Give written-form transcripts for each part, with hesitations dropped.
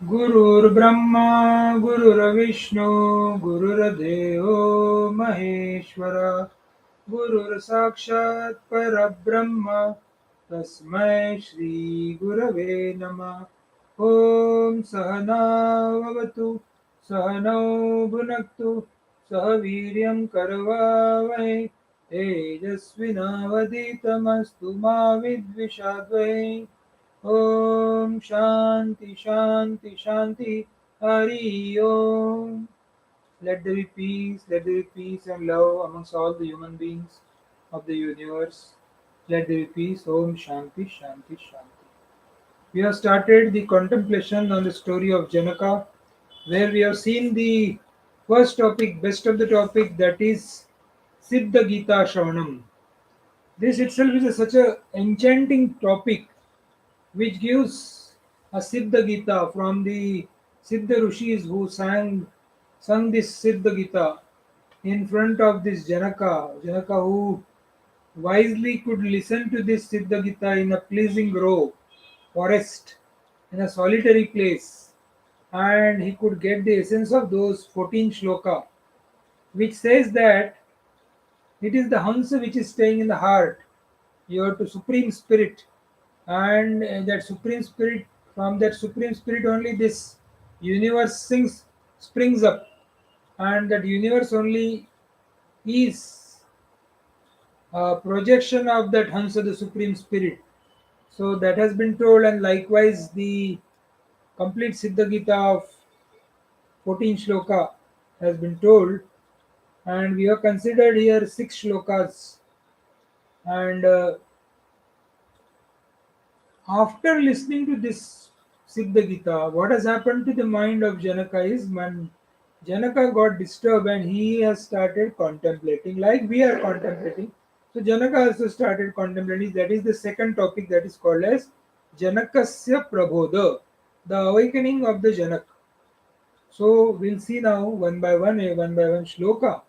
गुरुर्ब्रह्मा गुरुर्विष्णू गुरुर्देवो महेश्वर गुरुर्साक्षात् परब्रह्म तस्मै श्री गुरवे नमः। ॐ सहनाववतु सहनौ भुनक्तु सह वीर्यं करवावहै तेजस्विनावधीतमस्तु मा विद्विषावहै। Om Shanti Shanti Shanti Hari Om. Let there be peace, let there be peace and love amongst all the human beings of the universe. Let there be peace. Om Shanti Shanti Shanti. We have started the contemplation on the story of Janaka, where we have seen the first topic, best of the topic, that is Sidhha Gita Srawanam. This itself is such a enchanting topic which gives a Sidhha Gita from the Siddha Rishis who sung this Sidhha Gita in front of this Janaka who wisely could listen to this Sidhha Gita in a pleasing grove, forest, in a solitary place, and he could get the essence of those 14 shloka, which says that it is the Hansa which is staying in the heart, your to Supreme Spirit, and that Supreme Spirit, from that Supreme Spirit only this universe springs up, and that universe only is a projection of that Hansa, the Supreme Spirit. So that has been told, and likewise the complete Siddha Gita of 14 shloka has been told, and we have considered here six shlokas. And after listening to this Siddha Gita, what has happened to the mind of Janaka is when Janaka got disturbed and he has started contemplating, like we are contemplating. So Janaka also started contemplating. That is the second topic, that is called as Janakasya Prabodha, the awakening of the Janak. So we'll see now one by one shloka.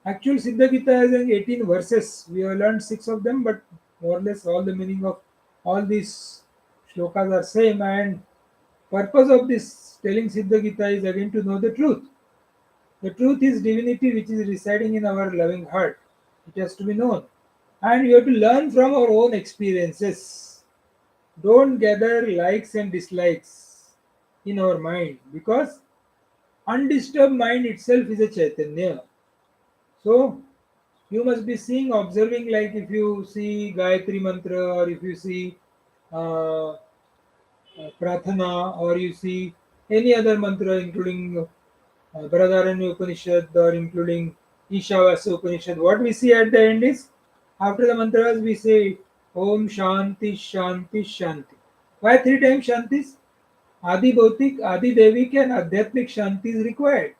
Actual Siddha Gita has 18 verses. We have learned six of them, but more or less all the meaning of all these shlokas are same. And purpose of this telling Siddha Gita is again to know the truth. The truth is divinity which is residing in our loving heart. It has to be known. And we have to learn from our own experiences. Don't gather likes and dislikes in our mind, because undisturbed mind itself is a Chaitanya. So you must be seeing, observing, like if you see Gayatri Mantra, or if you see uh, Prathana, or you see any other mantra, including Baradaranya Upanishad, or including Ishavasya Upanishad, what we see at the end is, after the mantras, we say Om Shanti Shanti Shanti. Why three times Shantis? Adi Bhautik, Adi Devik, and Adhyatmik Shanti is required.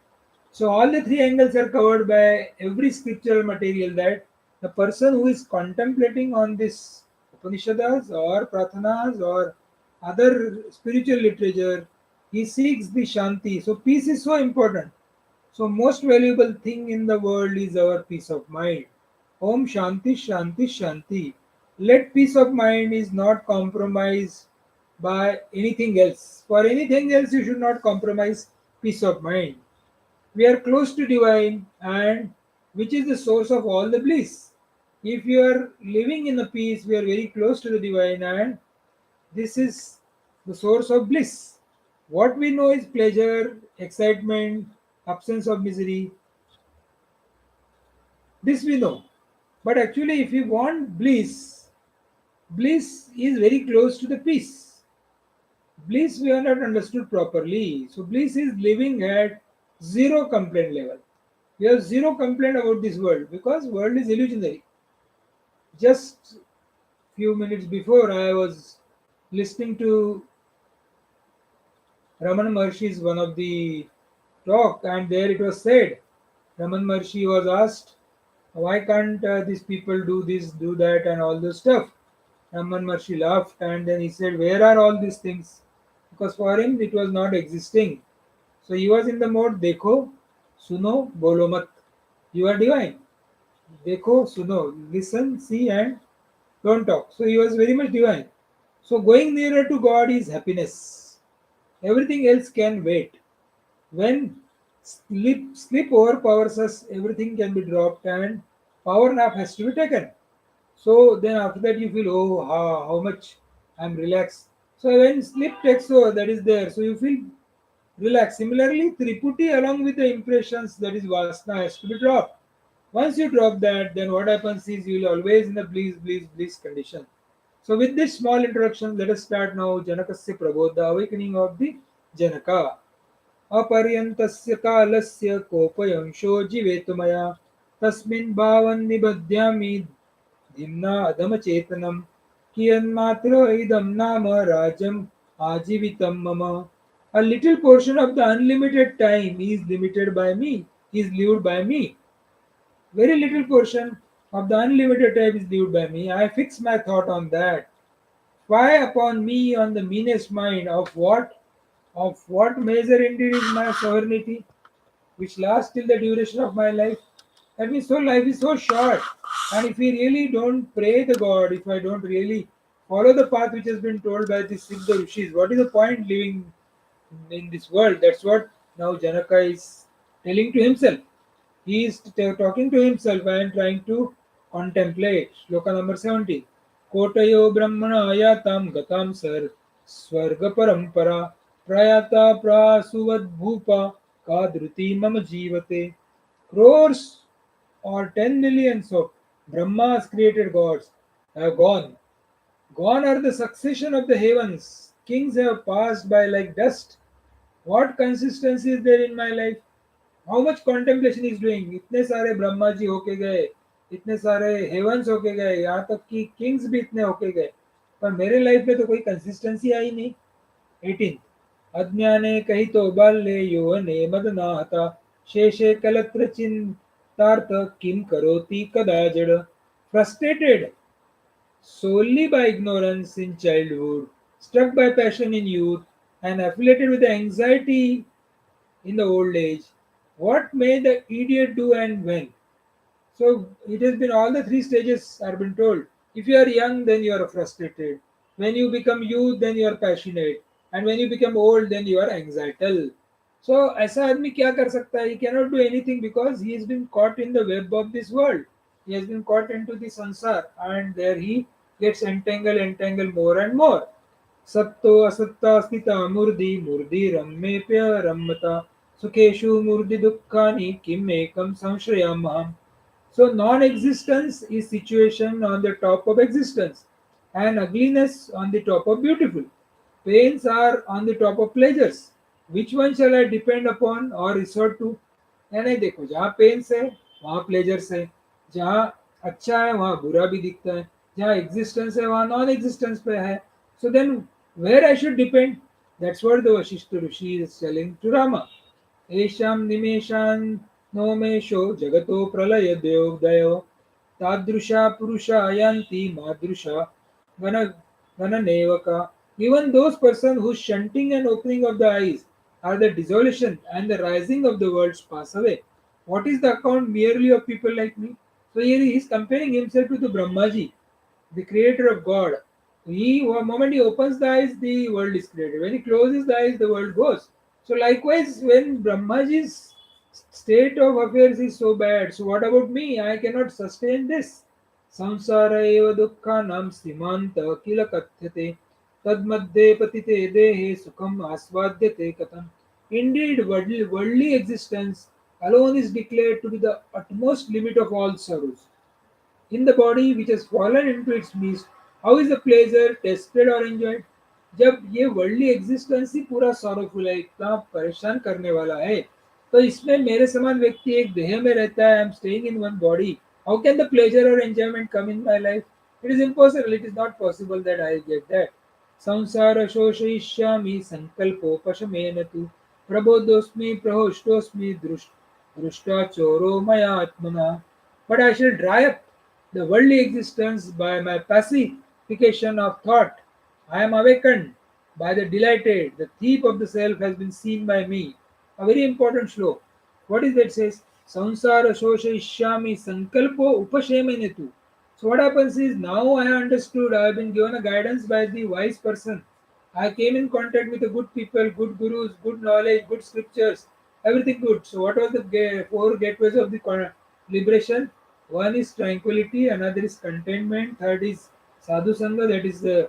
So all the three angles are covered by every scriptural material, that the person who is contemplating on this Upanishads or Prathanas or other spiritual literature, he seeks the Shanti. So peace is so important. So most valuable thing in the world is our peace of mind. Om Shanti Shanti Shanti. Let peace of mind is not compromised by anything else. For anything else you should not compromise peace of mind. We are close to divine, and which is the source of all the bliss. If you are living in a peace, we are very close to the divine, and this is the source of bliss. What we know is pleasure, excitement, absence of misery. This we know. But actually, if you want bliss, bliss is very close to the peace. Bliss we have not understood properly. So bliss is living at zero complaint level. We have zero complaint about this world, because world is illusionary. Just few minutes before, I was listening to Raman Maharshi's one of the talk, and there it was said, Raman Maharshi was asked, why can't these people do this, do that, and all this stuff? Raman Maharshi laughed, and then he said, where are all these things? Because for him it was not existing. So he was in the mode, Dekho, Suno, Bolo Mat. You are divine. Dekho, Suno. Listen, see, and don't talk. So he was very much divine. So going nearer to God is happiness. Everything else can wait. When sleep overpowers us, everything can be dropped and power nap has to be taken. So then after that you feel, oh, how much I'm relaxed. So when sleep takes over, that is there. So you feel relaxed. Similarly, Triputi along with the impressions, that is Vasna, has to be dropped. Once you drop that, then what happens is you will always in the bliss condition. So with this small introduction, let us start now Janakasya Prabodha, the awakening of the Janaka. अपर्यन्तस्य कालस्य कोपयंशो जीवेतु मया तस्मिन् भावं निबध्यामि धिम्ना अधमचेतनं कियन्मात्र इदं नाम राज्यम् आजीवितं मम. A little portion of the unlimited time is limited by me, is lived by me. Very little portion of the unlimited time is lived by me. I fix my thought on that. Why upon me on the meanest mind of what? Of what measure indeed is my sovereignty, which lasts till the duration of my life? That means so life is so short. And if we really don't pray the God, if I don't really follow the path which has been told by the Siddha Rishis, what is the point living in this world? That's what now Janaka is telling to himself. He is talking to himself and trying to contemplate. Shloka number 70. Kotayo brahmana ayatam gatam sar swarga parampara prayata prasuvad bhupa kadruti mama jivate. Crores or 10 millions of Brahma's created gods have gone. Gone are the succession of the heavens. Kings have passed by like dust. What consistency is there in my life? How much contemplation is doing. इतने सारे ब्रह्मा जी होके गए, इतने सारे heavens होके गए, यहाँ तक कि किंग्स भी इतने होके गए, पर मेरे लाइफ में तो कोई कंसिस्टेंसी आई नहीं. 18. अज्ञाने कही तो बाल्ये यौवने मदनाहता शेषे कलत्र चिन्तार्थ किम करोति कदा जड़. Frustrated solely by ignorance in childhood, struck by passion in youth, and affiliated with the anxiety in the old age. What may the idiot do and when? So it has been all the three stages are been told. If you are young, then you are frustrated. When you become youth, then you are passionate. And when you become old, then you are anxietal. So ऐसा आदमी क्या कर सकता है? He cannot do anything because he has been caught in the web of this world. He has been caught into the sansar and there he gets entangled more and more. सत्तो असत्ता स्थिता मूर्धि मूर्धि रम्येप्य रम्यता सुखेषु मूर्धि दुःखानि किम एकम संश्रयामः. So non-existence is situation on the top of existence and ugliness on the top of beautiful. Pains are on the top of pleasures. Which one shall I depend upon or resort to? या नहीं, देखो जहाँ pens है वहाँ pleasures है, जहाँ अच्छा है वहाँ बुरा भी दिखता है, जहाँ एग्जिस्टेंस है वहाँ नॉन एग्जिस्टेंस पे है. So then where I should depend? That's what the Vashishta Rishi is telling to Rama. Esham nimeshan nomesho jagato pralaya dev tadrusha purusha ayanti madrusha gana gana nevaka. Even those persons whose shunting and opening of the eyes are the dissolution and the rising of the worlds pass away. What is the account merely of people like me? So here he is comparing himself to the Brahmaji, the creator of God. He, one moment he opens the eyes, the world is created. When he closes the eyes, the world goes. So likewise, when Brahmaji's state of affairs is so bad, so what about me? I cannot sustain this. Samsara eva dukkhanam simanta kila kathyate tadmadde patite dehe sukham asvadyate katam. Indeed, worldly existence alone is declared to be the utmost limit of all sorrows. In the body which has fallen into its midst, how is the pleasure tested or enjoyed? जब ये worldly existence ही पूरा sorrowful है, इतना परेशान करने वाला है, तो इसमें मेरे समान व्यक्ति एक देह में रहता है. I am staying in one body. How can the pleasure और enjoyment come in my life? It is impossible. It is not possible that I get that. संसार शोषयिष्यामि संकल्पोपशमेन तु प्रबोधोस्मि प्रहोष्टोस्मि दृष्टा चोरो मया आत्मना. But I shall dry up the worldly existence by my pacification of thought. I am awakened by the delighted. The thief of the self has been seen by me. A very important shlok. What is that says? Samsara shosha ishyami sankalpo upashemenetu. So what happens is now I have understood, I have been given a guidance by the wise person I came in contact with the good people, good gurus, good knowledge, good scriptures, everything good. So, what was the four gateways of the liberation? One is tranquility, another is contentment, third is sadhu sangha, that is the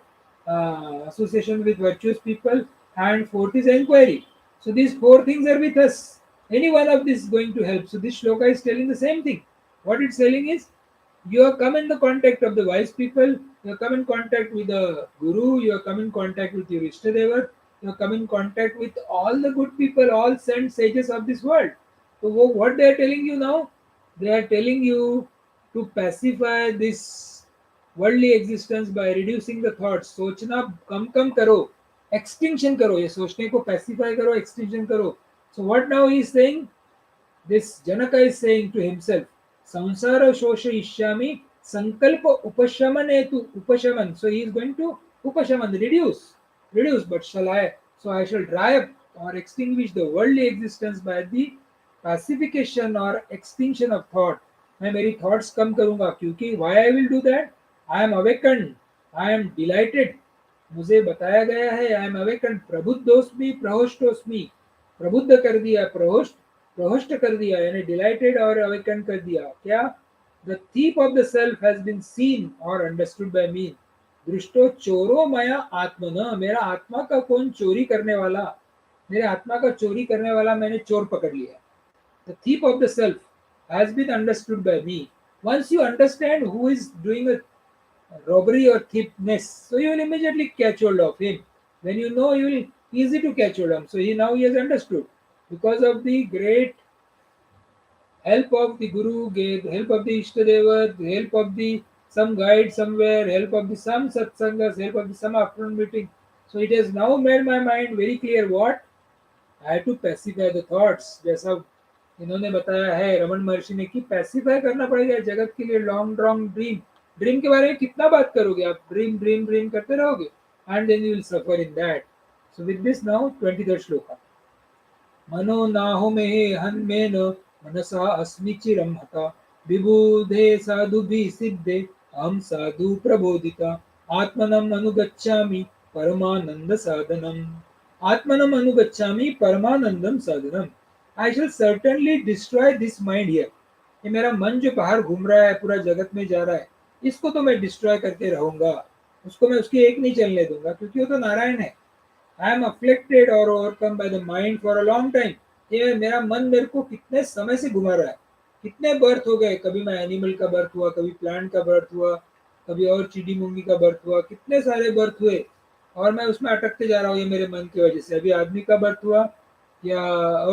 association with virtuous people, and fourth is inquiry. So, these four things are with us. Any one of this is going to help. So, this shloka is telling the same thing. What it's telling is you have come in the contact of the wise people, you have come in contact with the guru, you have come in contact with your Ishtadeva, you have come in contact with all the good people, all saints, sages of this world. So what they are telling you now? They are telling you to pacify this worldly existence by reducing the thoughts. सोचना कम करो, extinction करो, ये सोचने को pacify करो, extinction करो. So what now he is saying? This Janaka is saying to himself, Samsara Shosha Ishyami Sankalpa Upashamane Upashaman. So he is going to Upashaman, reduce, but shall I? So I shall dry up or extinguish the worldly existence by the pacification or extinction of thought. मैं मेरी thoughts कम करूंगा क्योंकि why I will do that? I am awakened, I am delighted. मुझे बताया गया है I M awaken प्रबुद्धोस्मि प्रहोष्टोस्मि प्रबुद्ध कर दिया प्रहोष्ट प्रहोष्ट कर दिया यानी डिलाइटेड और अवेकन कर दिया क्या the thief of the self has been seen और अंडरस्टूड बाय मी दृष्टो चोरो मया आत्मन मेरा आत्मा का कौन चोरी करने वाला मेरे आत्मा का चोरी करने वाला मैंने चोर पकड़ लिया the thief of the self has been understood by me once you understand who is doing a robbery or thiefness. So you will immediately catch hold of him. When you know, you will easy to catch hold of him. So he has understood because of the great help of the guru, help of the Ishtadeva, the help of the some guide somewhere, help of the some satsangas, help of the some afternoon meeting. So it has now made my mind very clear what I had to pacify the thoughts. जैसा इन्होंने बताया है रमन महर्षि ने कि pacify करना पड़ेगा जगत के लिए लॉन्ग ड्रॉन्ग ड्रीम ड्रीम के बारे में कितना बात करोगे आप ड्रीम ड्रीम ड्रीम करते रहोगे and then you will suffer in that so with this now 23rd shloka मनो नाहो मे हन्मेन मनसा अस्मि चिरं हता विबुधे साधुभिः सिद्धे अहं साधु प्रबोधिता आत्मनम् अनुगच्छामि परमानंद साधनम आत्मनम अनुगच्छामि परमानंदम साधनम I shall certainly destroy this mind here ये मेरा मन जो बाहर घूम रहा है पूरा जगत में जा रहा है इसको तो मैं डिस्ट्रॉय करके रहूंगा उसको मैं उसकी एक नहीं चलने दूंगा क्योंकि वो तो नारायण है आई एम अफ्लिक्टेड और overcome by the mind for a long time ये मेरा मन मेरे को कितने समय से घुमा रहा है कितने बर्थ हो गए कभी मैं एनिमल का बर्थ हुआ कभी प्लांट का बर्थ हुआ कभी और चिड़ी मुंगी का बर्थ हुआ कितने सारे बर्थ हुए और मैं उसमें अटकते जा रहा हूँ ये मेरे मन की वजह से अभी आदमी का बर्थ हुआ या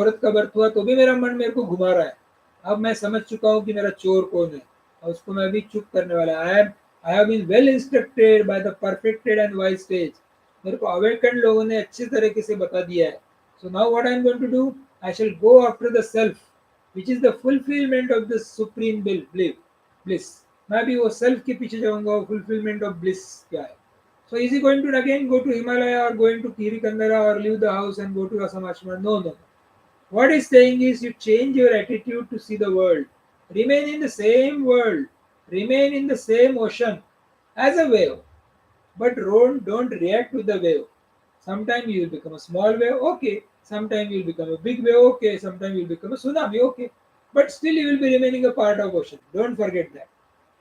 औरत का बर्थ हुआ तो भी मेरा मन मेरे को घुमा रहा है अब मैं समझ चुका हूँ कि मेरा चोर कौन है और उसको मैं अभी चुप करने वाला I have been well instructed by the perfected and wise stage मेरे को अवेकन लोगों ने अच्छे तरीके से बता दिया है so now what I am going to do I shall go after the self which is the fulfilment of the supreme bliss मैं भी वो सेल्फ के पीछे जाऊंगा फुलफिलमेंट ऑफ ब्लिस क्या है so is he going to again go to Himalaya or going to Kiri Kandara or leave the house and go to Assam Ashram? No. What he's saying is you change your attitude to see the world. Remain in the same world. Remain in the same ocean as a wave. But don't react with the wave. Sometimes you will become a small wave, okay. Sometimes you will become a big wave, okay. Sometimes you will become a tsunami, okay. But still you will be remaining a part of ocean. Don't forget that.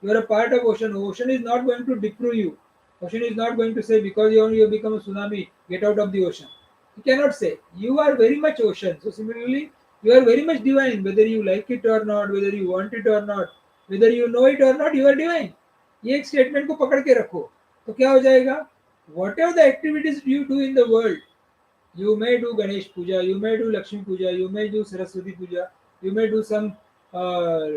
You are a part of ocean. Ocean is not going to deprive you. Ocean is not going to say because you have become a tsunami, get out of the ocean. You cannot say. You are very much ocean. So similarly, you are very much divine. Whether you like it or not, whether you want it or not, whether you know it or not, you are divine. ये एक statement को पकड़ के रखो तो क्या हो जाएगा whatever the activities you do in the world you may do Ganesh Puja, you may do Lakshmi Puja, you may do Saraswati Puja, you may do some uh,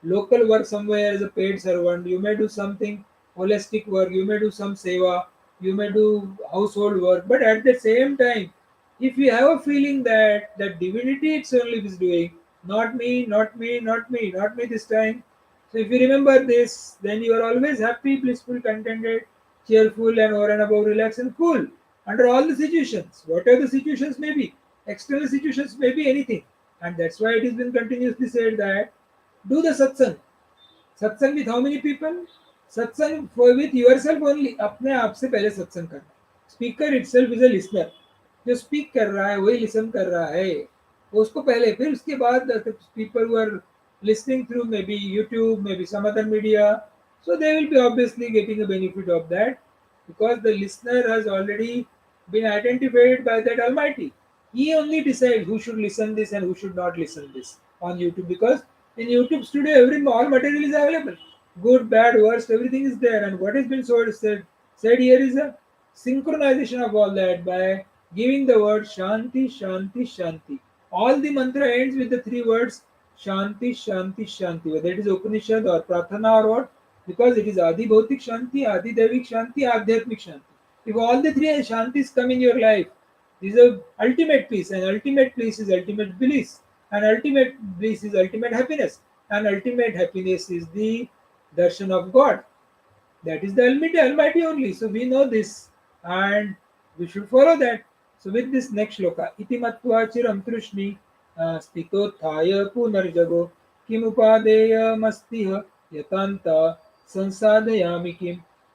local work somewhere as a paid servant, you may do something holistic work, you may do some seva, you may do household work, but at the same time, if you have a feeling that the divinity it's only is doing, not me, not me, not me, not me this time. So if you remember this, then you are always happy, blissful, contented, cheerful, and over and above relaxed and cool under all the situations, whatever the situations may be, external situations may be anything. And that's why it has been continuously said that do the satsang. Satsang with how many people? Satsang for with yourself only. अपने आप से पहले सत्संग करना. Speaker itself is a listener. जो speak कर रहा है वही लिसन कर रहा है, उसको पहले, फिर उसके बाद people who are listening through maybe YouTube, maybe some other media, so they will be obviously getting a benefit of that, because the listener has already been identified by that Almighty. He only decides who should listen this and who should not listen this on YouTube, because in YouTube studio every all material is available, good, bad, worst, everything is there. And what has been said here is a synchronization of all that by giving the word Shanti, Shanti, Shanti. All the mantra ends with the three words Shanti, Shanti, Shanti, whether it is Upanishad or Pratana or what, because it is Adi Bhautik Shanti, Adi Devik Shanti, Adhyatmik Shanti. If all the three Shantis come in your life, this is a ultimate peace, and ultimate peace is ultimate bliss, and ultimate bliss is ultimate happiness, and ultimate happiness is the darshan of God. That is the Almighty only. So we know this and we should follow that. So with this next shloka, iti matva chiram trishni stito thaya punarjago kim upadeya mastiha yatanta sansadayami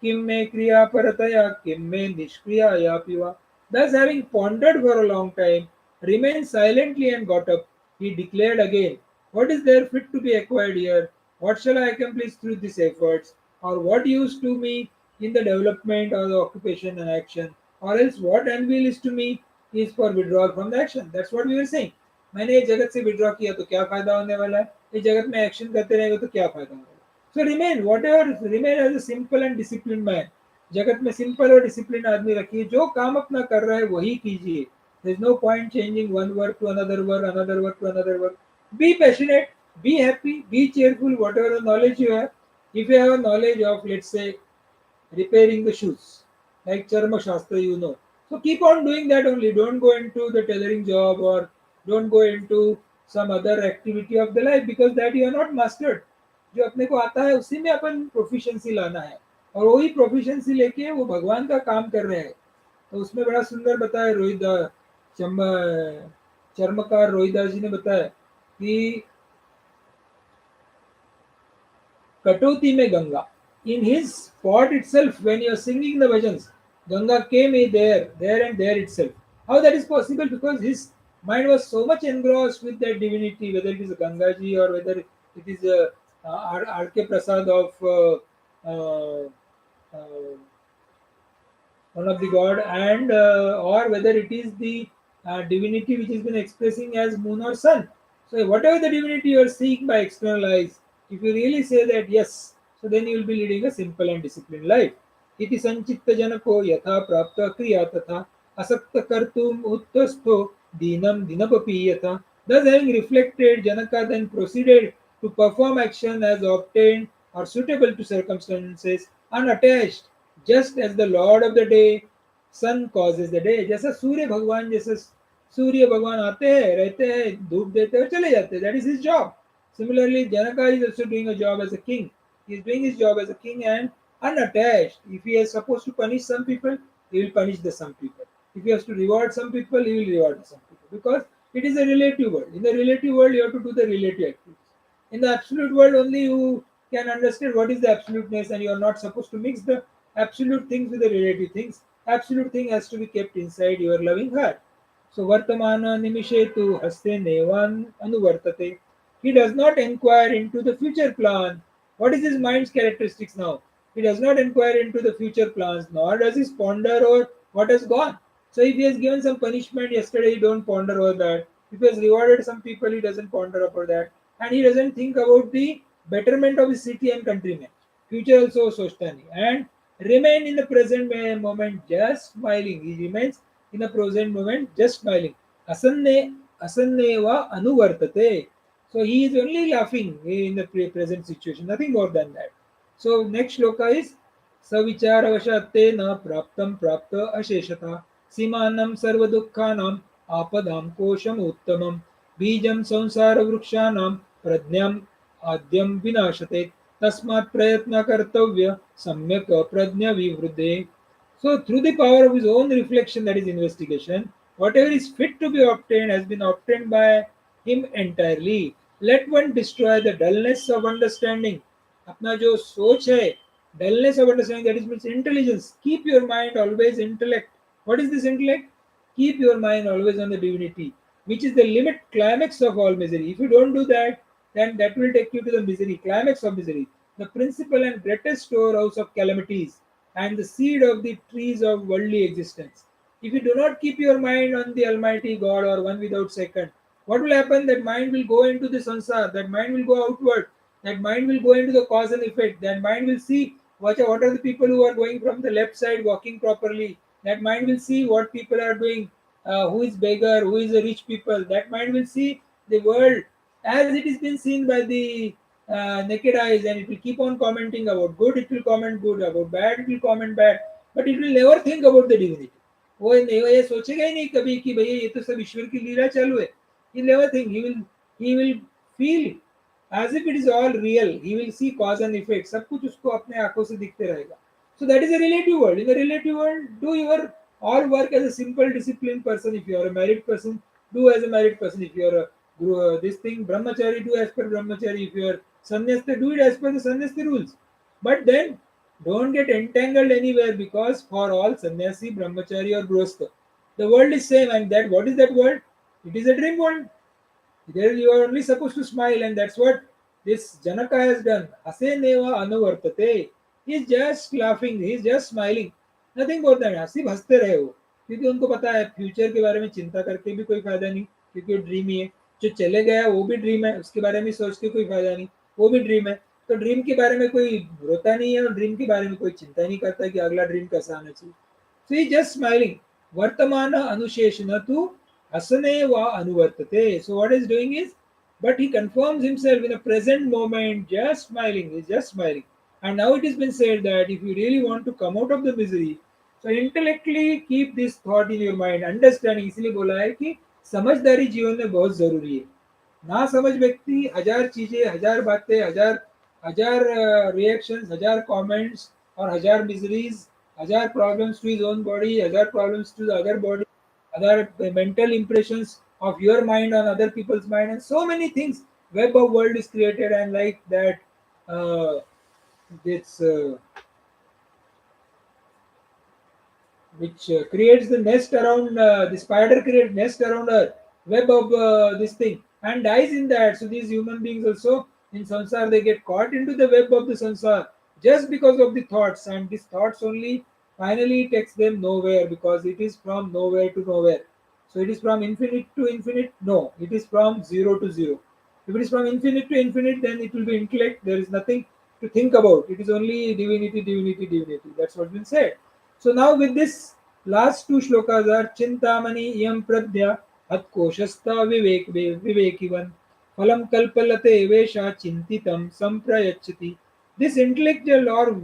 kim me kriya parataya kim me nishkriyaya piva. Thus having pondered for a long time, remained silently and got up, he declared again, what is there fit to be acquired here? What shall I accomplish through these efforts? Or what use to me in the development or the occupation and action? Or else what unveil is to me is for withdrawal from the action. That's what we were saying. मैंने ये जगत से withdraw किया तो क्या फायदा होने वाला है, ये जगत में एक्शन करते रहेंगे तो क्या फायदा होगा. So remain whatever, remain as a simple and disciplined man. जगत में सिंपल और डिसिप्लिन आदमी रखिए, जो काम अपना कर रहा है वही कीजिए. There is no point changing one work to another work, another work to another work. Be passionate, be happy, be cheerful, whatever the knowledge you have. If you have a knowledge of, let's say, repairing the shoes, like Charma Shastra, you know. So keep on doing that only. Don't go into the tailoring job or don't go into some other activity of the life, because that you are not mastered. जो अपने को आता है उसी में अपन proficiency लाना है, और वही प्रोफिशिएंसी लेके वो भगवान का काम कर रहे हैं. तो उसमें बड़ा सुंदर बताया चर्मकार रोहिदास जी ने बताया कि Katoti mein Ganga. In his spot itself, when you are singing the bhajans, Ganga came there and there itself. How that is possible? Because his mind was so much engrossed with that divinity, whether it is a Gangaji or whether it is a R.K. Prasad of uh, one of the god, and or whether it is the divinity which has been expressing as moon or sun. So whatever the divinity you are seeing by external eyes, if you really say that yes, so then you will be leading a simple and disciplined life. Iti sanchitta janako yatha prapta kriya tatha asakta kartum uttastho dinam dinapapi yatha. Thus having reflected, Janaka then proceeded to perform action as obtained or suitable to circumstances, unattached, just as the lord of the day sun causes the day. जैसा सूर्य भगवान, जैसे सूर्य भगवान आते हैं, रहते हैं, धूप देते हैं और चले जाते हैं. That is his job. Similarly, Janaka is also doing a job as a king. He is doing his job as a king and unattached. If he is supposed to punish some people, he will punish the some people. If he has to reward some people, he will reward some people. Because it is a relative world. In the relative world, you have to do the relative activities. In the absolute world, only you can understand what is the absoluteness, and you are not supposed to mix the absolute things with the relative things. Absolute thing has to be kept inside your loving heart. So Vartamana Nimishetu Haste Nevan Anuvartate. He does not inquire into the future plan. What is his mind's characteristics now? He does not inquire into the future plans, nor does he ponder over what has gone. So if he has given some punishment yesterday, he don't ponder over that. If he has rewarded some people, he doesn't ponder over that. And he doesn't think about the betterment of his city and countrymen. Future also Soshtani. And remain in the present moment just smiling. He remains in the present moment just smiling. Asanneva anuvartate. So he is only laughing in the present situation, nothing more than that. So next shloka is Savicharavashatte na praptam prapta asheshata simanam sarva dukkhanam apadam kosham uttamam bijam samsara vrukshanam pradnyam adyam vinashate tasmat prayatna kartavya samyak pradnya vivrude. So through the power of his own reflection, that is investigation, whatever is fit to be obtained has been obtained by him entirely. Let one destroy the dullness of understanding. अपना जो सोच है, dullness of understanding, that is means intelligence. Keep your mind always intellect. What is this intellect? Keep your mind always on the divinity, which is the limit climax of all misery. If you don't do that, then that will take you to the misery, climax of misery, the principal and greatest storehouse of calamities, and the seed of the trees of worldly existence. If you do not keep your mind on the Almighty God or one without second, what will happen? That mind will go into the sansar, that mind will go outward, that mind will go into the cause and effect, that mind will see what are the people who are going from the left side walking properly, that mind will see what people are doing, who is beggar, who is a rich people, that mind will see the world as it is been seen by the naked eyes, and it will keep on commenting about good, it will comment good, about bad, it will comment bad, but it will never think about the divinity. वो ये सोचेगा ही नहीं कभी कि भैया ये तो सब ईश्वर की लीला चालू है. He'll never think. He will feel as if it is all real. He will see cause and effect. सब कुछ उसको अपने आंखों से दिखते रहेगा. So that is a relative world. In the relative world, do your all work as a simple disciplined person. If you are a married person, do as a married person. If you are a this thing brahmachari, do as per brahmachari. If you are sannyasta, do it as per the sannyasta rules. But then don't get entangled anywhere, because for all sannyasi, brahmachari or grostha, the world is same. And that, what is that world? It is a dream world. There you are only supposed to smile, and that's what this Janaka has done. Aseneva anuvartate. He is just laughing, he is just smiling. Nothing more than that. सिर्फ हंसते रहे वो, क्योंकि उनको पता है future के बारे में चिंता करके भी कोई फायदा नहीं, क्योंकि वो ड्रीम ही है. जो चले गया वो भी ड्रीम है, उसके बारे में सोच के कोई फायदा नहीं, वो भी ड्रीम है. तो ड्रीम के बारे में कोई रोता नहीं है, और ड्रीम के बारे में कोई चिंता नहीं करता कि अगला ड्रीम कैसा आना चाहिए. So he just smiling. Vartamana anusheshana tu asane va anuvartate. So what he's doing is, but he confirms himself in a present moment, just smiling. He's just smiling. And now it has been said that if you really want to come out of the misery, so intellectually keep this thought in your mind. Understanding, इसलिए बोला है कि समझदारी जीवन में बहुत जरूरी है. ना समझ व्यक्ति हजार चीजें, हजार बातें, हजार हजार रिएक्शंस, हजार कमेंट्स और हजार मिजरीज, हजार problems to his own body, other problems to the other body, other mental impressions of your mind on other people's mind, and so many things. Web of world is created, and like that, uh, this which creates the nest around the spider creates nest around a web of this thing and dies in that. So these human beings also in samsara, they get caught into the web of the samsara just because of the thoughts, and these thoughts only finally takes them nowhere, because it is from nowhere to nowhere. So it is from infinite to infinite. No, it is from zero to zero. If it is from infinite to infinite, then it will be intellect. There is nothing to think about. It is only divinity, divinity, divinity. That's what been said. So now with this last two shlokas are Chintamani Yam Pradya Atkoshasta Vivekivan Phalam Kalpalate Vesha Chintitam Samprayachati. This intellectual or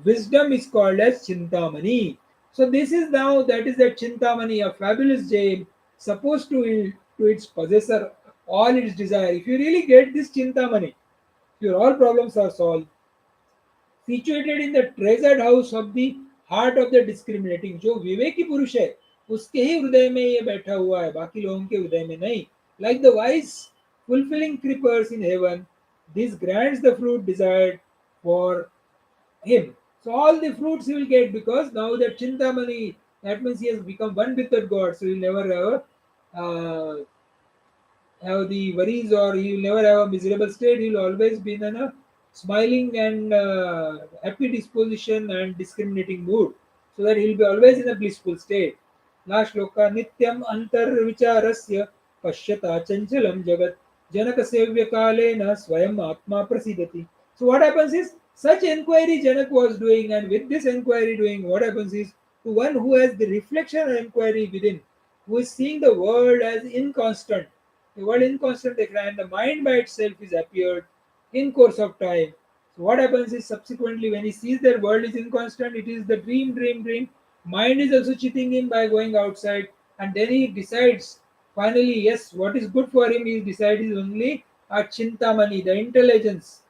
wisdom is called as Chintamani. So this is now, that is that Chintamani, a fabulous gem, supposed to its possessor all its desire. If you really get this Chintamani, your all problems are solved. Situated in the treasured house of the heart of the discriminating. जो विवेकी पुरुष है उसके ही हृदय में ये बैठा हुआ है, बाकी लोगों के हृदय में नहीं. Like the wise fulfilling creepers in heaven, this grants the fruit desired for him. So all the fruits he will get, because now that Chintamani, that means he has become one with that God, so he will never have the worries, or he will never have a miserable state. He will always be in a smiling and happy disposition and discriminating mood, so that he will be always in a blissful state. Last shloka nityam antar vicharasya pashyata chanchalam jagat janaka sevya kalena swayam atma prasidati. So what happens is, such inquiry Janak was doing, and with this inquiry doing, what happens is, to one who has the reflection and inquiry within, who is seeing the world as inconstant, the world inconstant and the mind by itself is appeared in course of time. So what happens is, subsequently when he sees that world is inconstant, it is the dream. Mind is also cheating him by going outside, and then he decides finally, yes, what is good for him, he decides is only a chintamani, the intelligence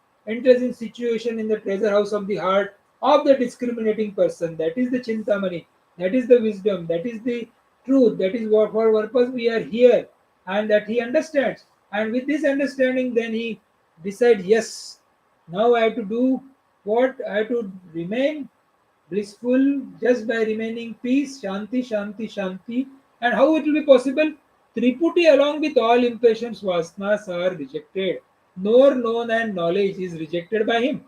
situation in the treasure house of the heart of the discriminating person. That is the chintamani, that is the wisdom, that is the truth, that is what for purpose we are here, and that he understands. And with this understanding, then he decides, yes, now I have to do what? I have to remain blissful just by remaining peace, shanti, shanti, shanti. And how it will be possible? Triputi along with all impatience vasanas are rejected. Knower, known and knowledge is rejected by him.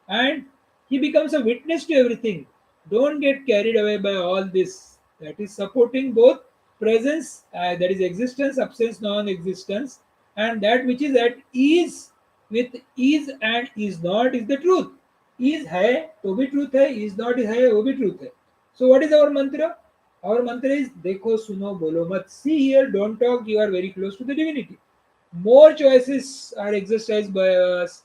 And he becomes a witness to everything. Don't get carried away by all this. That is supporting both presence, that is existence, absence, non existence, and that which is at ease with is and is not is the truth. Is hai, to be truth hai, is not is hai, wo bhi truth hai. So, what is our mantra? Our mantra is Dekho, Suno, Bolo, Mat. See here, don't talk, you are very close to the divinity. More choices are exercised by us.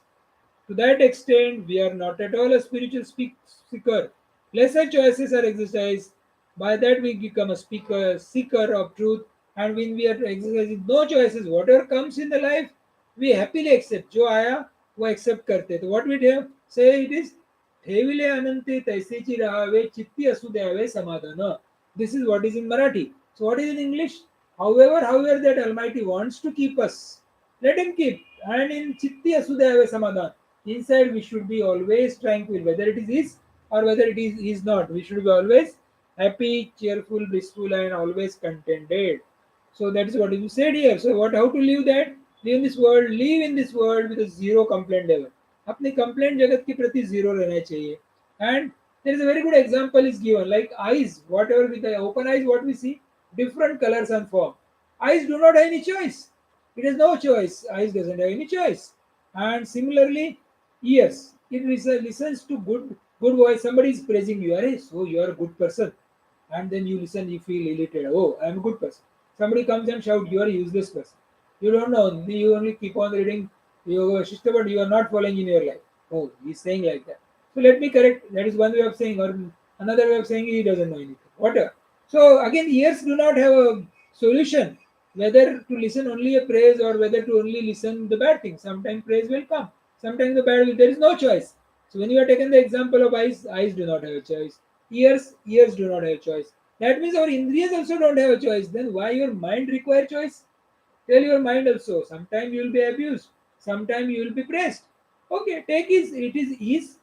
To that extent, we are not at all a spiritual seeker. Lesser choices are exercised. By that, we become a speaker, seeker of truth. And when we are exercising no choices, whatever comes in the life, we happily accept. जो आया वो accept करते. So what we do say it is ठेविले अनंते तैसेची राहावे चित्ती असू द्यावे समाधान. This is what is in Marathi. So what is in English? However that Almighty wants to keep us, let him keep. And in chitti asudaya samadhan, inside we should be always tranquil, whether it is his or whether it is not. We should be always happy, cheerful, blissful, and always contented. So that is what is said here. So what? How to live that? Live in this world. Live in this world with a zero complaint level. अपने complaint जगत के प्रति zero रहना चाहिए. And there is a very good example is given, like eyes. Whatever with the open eyes, what we see, different colors and form. Eyes do not have any choice. It has no choice. Eyes doesn't have any choice. And similarly, ears. It listens to good voice. Somebody is praising you. Arey, so you are a good person. And then you listen, you feel elated. Oh, I am a good person. Somebody comes and shout, you are a useless person. You don't know. You only keep on reading Yoga Vasishtha, but you are not following in your life. Oh, he's saying like that. So let me correct. That is one way of saying, or another way of saying he doesn't know anything. Whatever. So again, ears do not have a solution whether to listen only a praise or whether to only listen the bad things. Sometimes praise will come. Sometimes the bad will. There is no choice. So when you are taken the example of eyes, eyes do not have a choice. Ears do not have a choice. That means our indriyas also don't have a choice. Then why your mind require choice? Tell your mind also. Sometimes you will be abused. Sometimes you will be praised. Okay, take is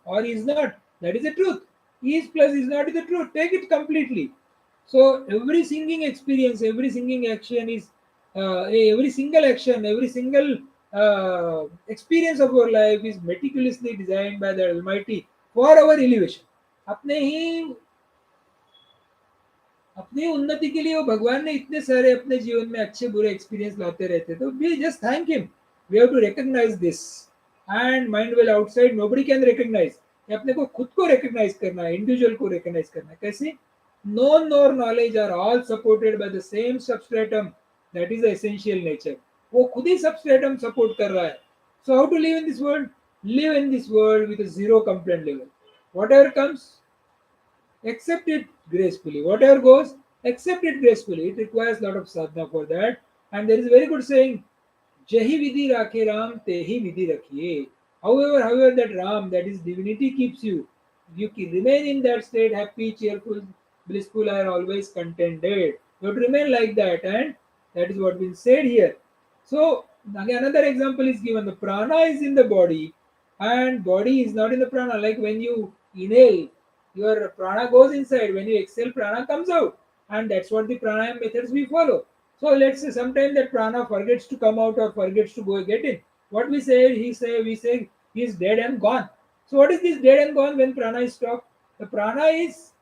or is not. That is the truth. Is plus is not is the truth. Take it completely. So every singing experience, every singing action is every single action, every single experience of our life is meticulously designed by the Almighty for our elevation. अपने ही अपनी उन्नति के लिए वो भगवान ने इतने सारे अपने जीवन में अच्छे बुरे एक्सपीरियंस लाते रहते, तो we just thank him. We have to recognise this. And mind well outside nobody can recognise. अपने को खुद को रिकॉग्नाइज करना है, इंडिविजुअल को रिकॉग्नाइज करना है. कैसे? known or knowledge are all supported by the same substratum, that is the essential nature. वो खुद ही substratum support कर रहा है. So how to live in this world? Live in this world with a zero complaint level. Whatever comes, accept it gracefully. Whatever goes, accept it gracefully. It requires a lot of sadhana for that. And there is a very good saying, Jahi vidhi rakhe Ram, tehi vidhi rakhiye. However, that Ram, that is divinity, keeps you. You remain in that state, happy, cheerful, blissful, and always contented. You have to remain like that, and that is what been said here. So, again, another example is given. The prana is in the body, and body is not in the prana. Like when you inhale, your prana goes inside. When you exhale, prana comes out, and that's what the pranayam methods we follow. So let's say sometimes that prana forgets to come out or forgets to go get in. What we say, we say he is dead and gone. So what is this dead and gone when prana is stopped? The prana is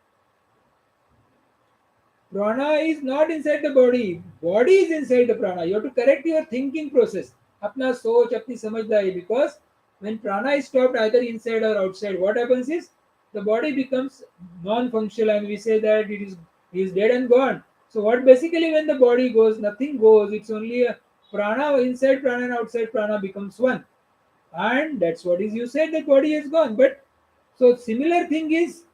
not inside the body. Body is inside the prana. You have to correct your thinking process. Apna soch, apni samajhdari. Because when prana is stopped either inside or outside, what happens is the body becomes non-functional, and we say that it is dead and gone. So what basically when the body goes, nothing goes. It's only a prana inside prana and outside prana becomes one. And that's what is you said that body is gone. But so similar thing is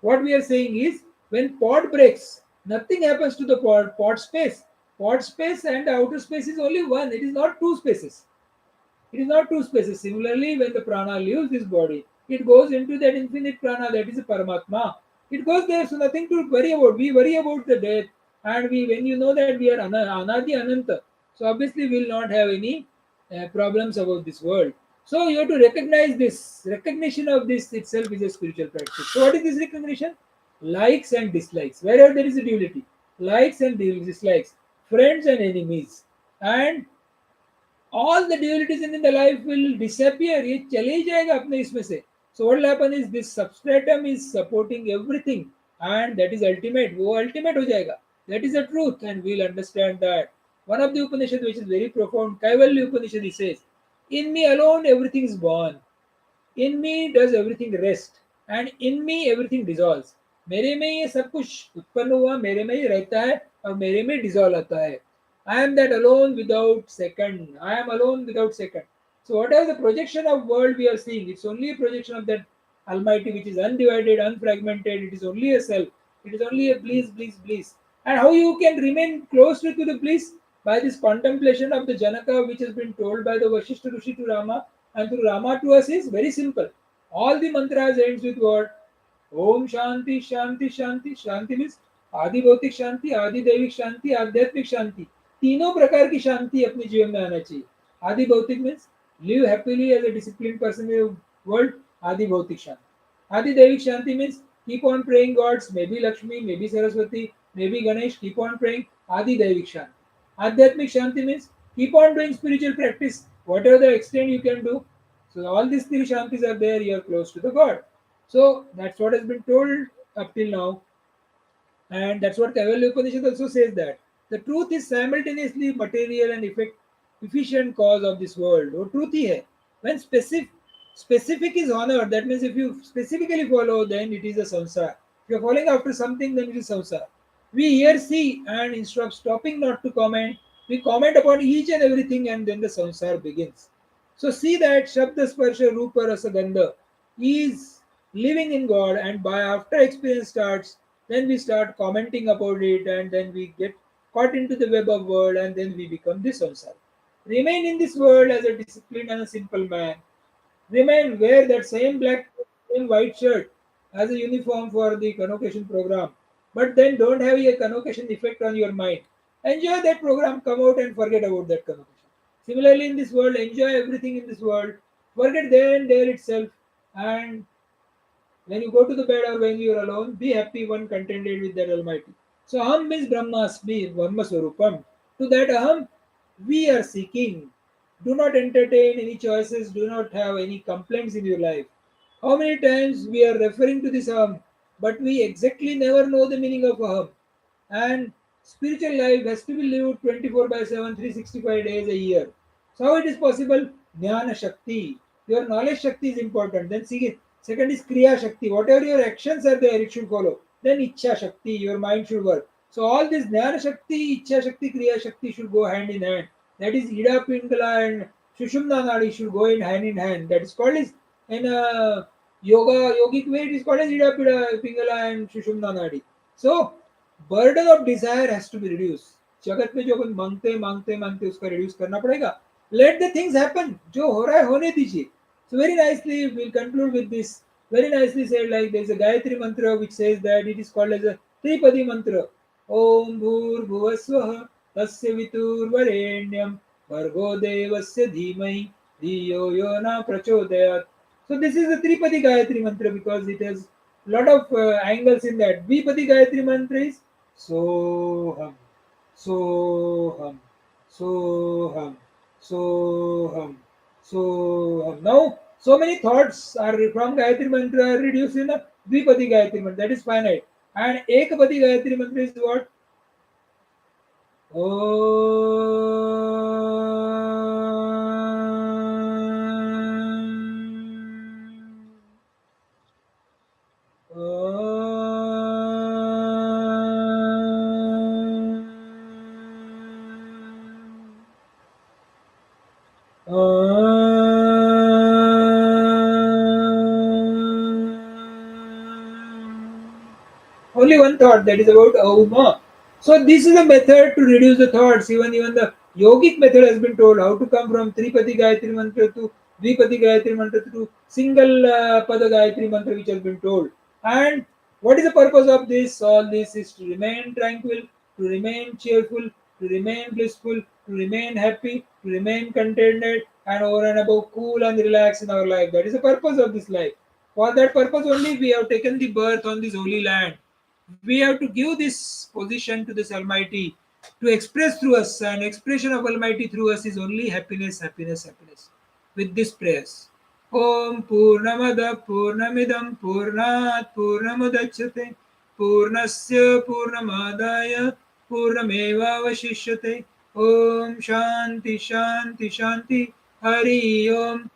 what we are saying is when pot breaks, nothing happens to the pot space. Pot space and outer space is only one. It is not two spaces. It is not two spaces. Similarly, when the prana leaves this body, it goes into that infinite prana, that is a Paramatma. It goes there, so nothing to worry about. We worry about the death, and when you know that we are Anadi Ananta, so obviously we will not have any problems about this world. So you have to recognize this. Recognition of this itself is a spiritual practice. So what is this recognition? Likes and dislikes. Wherever there is a duality, likes and dislikes, friends and enemies, and all the dualities in the life will disappear. ये चले ही जाएगा अपने इसमें से. So what will happen is this substratum is supporting everything, and that is ultimate. वो ultimate हो जाएगा. That is the truth, and we'll understand that. One of the Upanishad which is very profound, Kaivalya Upanishad, he says, "In me alone everything is born. In me does everything rest, and in me everything dissolves." मेरे में ये सब कुछ उत्पन्न हुआ, मेरे में ही रहता है और मेरे में डिसॉल्व होता है. I am that alone without second. I am alone without second. So whatever the projection of world we are seeing, it's only a projection of that Almighty which is undivided, unfragmented. It is only a self. It is only a bliss, bliss, bliss. And how you can remain close to the bliss? By this contemplation of the Janaka which has been told by the Vashishta Rishi to Rama and through Rama to us is very simple. All the mantras ends with what? Om shanti shanti shanti. Shanti means आदि भौतिक शांति, आदि दैविक शांति, आध्यात्मिक शांति. तीनों प्रकार की शांति अपने जीवन में आना चाहिए. आदि भौतिक means live happily as a discipline person in world. आदि भौतिक शांति. आदि दैविक शांति means keep on praying gods, maybe Lakshmi, maybe Saraswati, maybe Ganesh, keep on praying. Adi Daivik Shanti. Adhyatmik Shanti means keep on doing spiritual practice, whatever the extent you can do. So all these three Shantis are there, you are close to the God. So that's what has been told up till now. And that's what Kaivalya Upanishad also says, that the truth is simultaneously material and efficient cause of this world. वो truth ही है. When specific is honored, that means if you specifically follow, then it is a samsara. If you are following after something, then it is samsara. We here see, and instead of stopping not to comment, we comment upon each and everything, and then the samsara begins. So see that Shabda Sparsha Rupa Rasa Gandha is living in God, and by after experience starts, then we start commenting about it, and then we get caught into the web of world, and then we become this samsara. Remain in this world as a disciplined and a simple man. Remain, wear that same black, same white shirt as a uniform for the convocation program. But then don't have a convocation effect on your mind. Enjoy that program, come out and forget about that convocation. Similarly, in this world, enjoy everything in this world. Forget there and there itself. And when you go to the bed or when you are alone, be happy, one contented with that Almighty. So Aham means Brahmasmi, Brahma Swarupam. To that Aham, we are seeking. Do not entertain any choices, do not have any complaints in your life. How many times we are referring to this Aham, but we exactly never know the meaning of Aham. And spiritual life has to be lived 24 by 7, 365 days a year. So how it is possible? Jnana Shakti. Your knowledge Shakti is important. Then see, second is Kriya Shakti. Whatever your actions are there, it should follow. Then Ichha Shakti, your mind should work. So all this Jnana Shakti, Ichha Shakti, Kriya Shakti should go hand in hand. That is Ida Pingala and Shushumna Nadi should go in hand. That is called is in a yogic way, it is called as Ida Pingala and Shushumna Nadi. So burden of desire has to be reduced. जगत में जो अपन मांगते मांगते मांगते उसका reduce करना पड़ेगा. Let the things happen. जो हो रहा है होने दीजिए. So very nicely we'll conclude with this. Very nicely said, like there is a Gayatri mantra which says that it is called as a Tripadi mantra. Om Bhur Bhuvasvaha Tasya Vitur Varenyam Bhargo Devasya Dhimai Dhiyo Yona Prachodayat. So this is the Tripadi Gayatri mantra because it has lot of angles in that. Dvipadi Gayatri mantra is Soham, Soham, Soham, Soham, Soham. Now, so many thoughts are from Gayatri mantra are reduced in a Dvipadi Gayatri mantra, that is finite. And Ekapadi Gayatri mantra is what? Only one thought, that is about Auma. So this is a method to reduce the thoughts. Even the yogic method has been told how to come from Tripati Gayatri mantra to Dvipati Gayatri mantra to single Pada Gayatri mantra, which has been told. And what is the purpose of this? All this is to remain tranquil, to remain cheerful, to remain blissful, to remain happy, to remain contented, and over and above cool and relax in our life. That is the purpose of this life. For that purpose only we have taken the birth on this holy land. We have to give this position to this Almighty to express through us, and expression of Almighty through us is only happiness, happiness, happiness. With this prayers. Om Purnamada Purnamidam Purnat Purnamudachyate Purnasya Purnamadaya Purnameva Vashishyate. Om Shanti Shanti Shanti. Hari Om.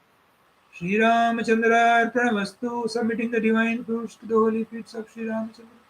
Sri Ramachandra Arpanamastu, submitting the divine fruits to the holy feet of Sri Ramachandra.